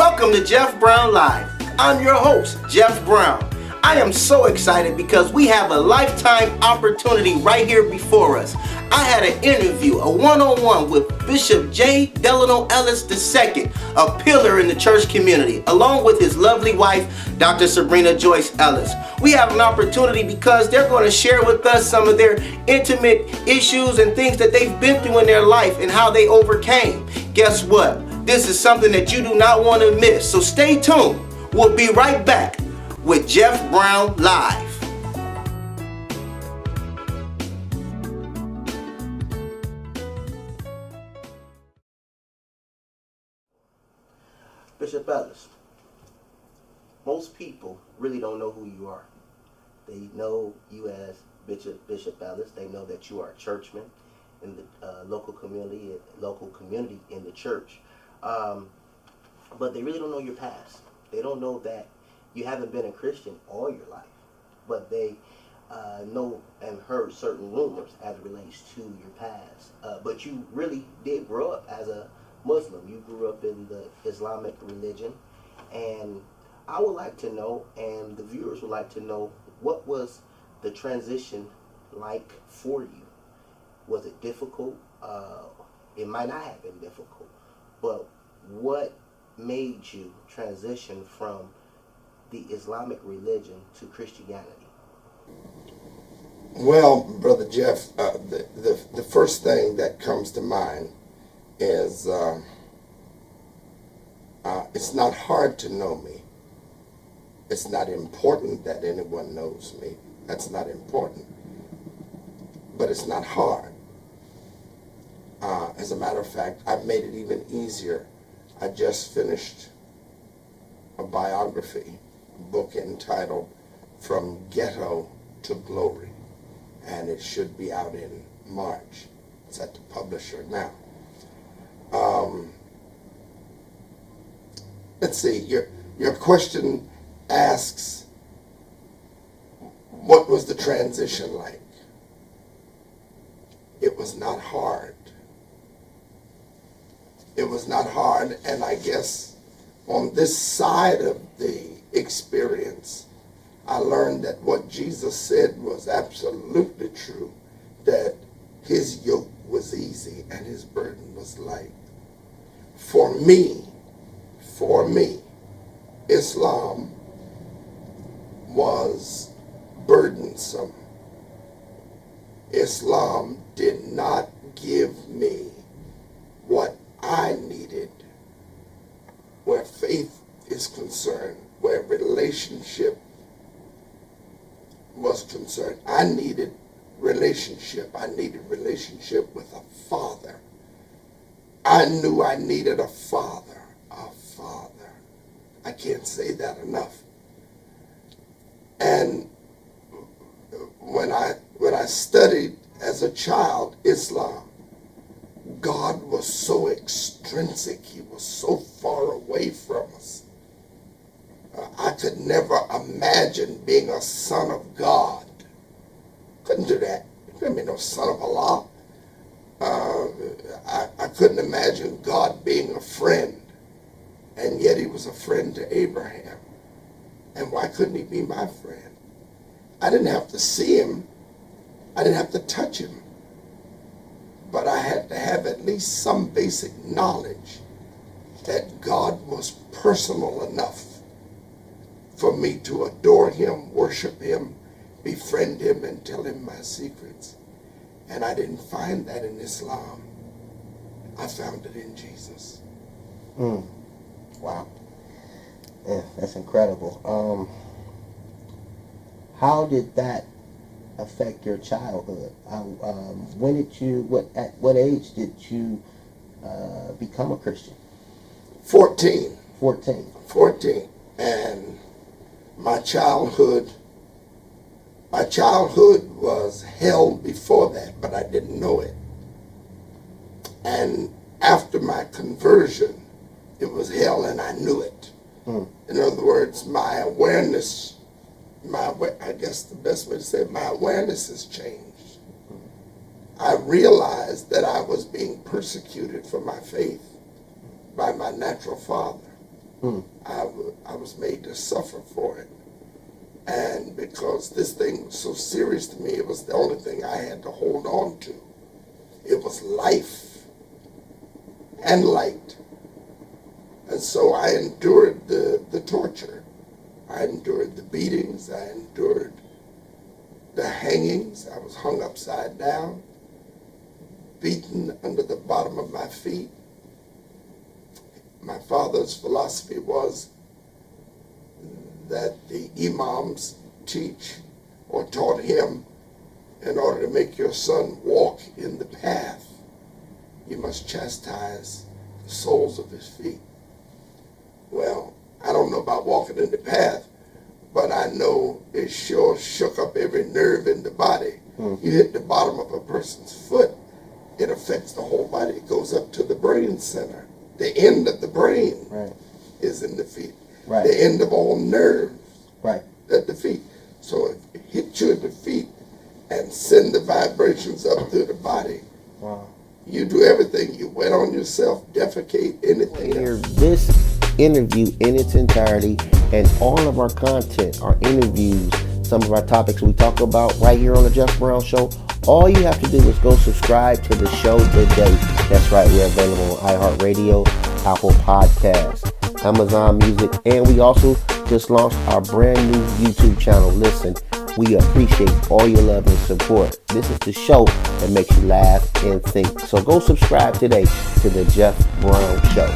Welcome to Jeff Brown Live. I'm your host, Jeff Brown. I am so excited because we have a lifetime opportunity right here before us. I had an interview, a one-on-one with Bishop J Delano Ellis II, a pillar in the church community, along with his lovely wife, Dr. Sabrina Joyce Ellis. We have an opportunity because they're going to share with us some of their intimate issues and things that they've been through in their life and how they overcame. Guess what? This is something that you do not want to miss. So stay tuned. We'll be right back with Jeff Brown Live. Bishop Ellis, most people really don't know who you are. They know you as Bishop Ellis. They know that you are a churchman in the local community in the church. But they really don't know your past. They don't know that you haven't been a Christian all your life, but they know and heard certain rumors as it relates to your past. But you really did grow up as a Muslim. You grew up in the Islamic religion, and I would like to know, and the viewers would like to know, what was the transition like for you? Was it difficult? It might not have been difficult, but what made you transition from the Islamic religion to Christianity? Well, Brother Jeff, the first thing that comes to mind is it's not hard to know me. It's not important that anyone knows me. That's not important. But it's not hard. As a matter of fact, I've made it even easier. I just finished a biography book entitled From Ghetto to Glory, and it should be out in March. It's at the publisher now. Let's see, your question asks, what was the transition like? It was not hard. It was not hard, and I guess on this side of the experience, I learned that what Jesus said was absolutely true, that his yoke was easy and his burden was light. For me, Islam was burdensome. Islam did not give me what I needed where faith is concerned, where relationship was concerned. I needed relationship. I needed relationship with a father. I knew I needed a father. I can't say that enough. And when I studied as a child Islam, God was so extrinsic. He was so far away from us. I could never imagine being a son of God. Couldn't do that. Couldn't be no son of Allah. I couldn't imagine God being a friend, and yet he was a friend to Abraham. And why couldn't he be my friend? I didn't have to see him. I didn't have to touch him. But I had to have at least some basic knowledge that God was personal enough for me to adore him, worship him, befriend him, and tell him my secrets. And I didn't find that in Islam. I found it in Jesus. Wow. Yeah, that's incredible. How did that affect your childhood? At what age did you become a Christian? 14. 14. 14. And my childhood was hell before that, but I didn't know it. And after my conversion, it was hell, and I knew it. In other words, my awareness, I guess the best way to say it, my awareness has changed. I realized that I was being persecuted for my faith by my natural father. I was made to suffer for it. And because this thing was so serious to me, it was the only thing I had to hold on to. It was life and light. And so I endured the torture. I endured the beatings. I endured the hangings. I was hung upside down, beaten under the bottom of my feet. My father's philosophy was that the imams teach or taught him, in order to make your son walk in the path, you must chastise the soles of his feet. Well, I don't know about walking in the path, but I know it sure shook up every nerve in the body. You hit the bottom of a person's foot, it affects the whole body. It goes up to the brain center. The end of the brain is in the feet. The end of all nerves at the feet. So if it hits you at the feet and send the vibrations up through the body, you do everything. You wet on yourself, defecate, anything Hear else. this interview in its entirety, and all of our content, our interviews, some of our topics we talk about right here on the Jeff Brown Show. All you have to do is go subscribe to the show today. That's right, we're available on iHeartRadio, Apple Podcasts, Amazon Music, and we also just launched our brand new YouTube channel. Listen, we appreciate all your love and support. This is the show that makes you laugh and think. So go subscribe today to the Jeff Brown Show.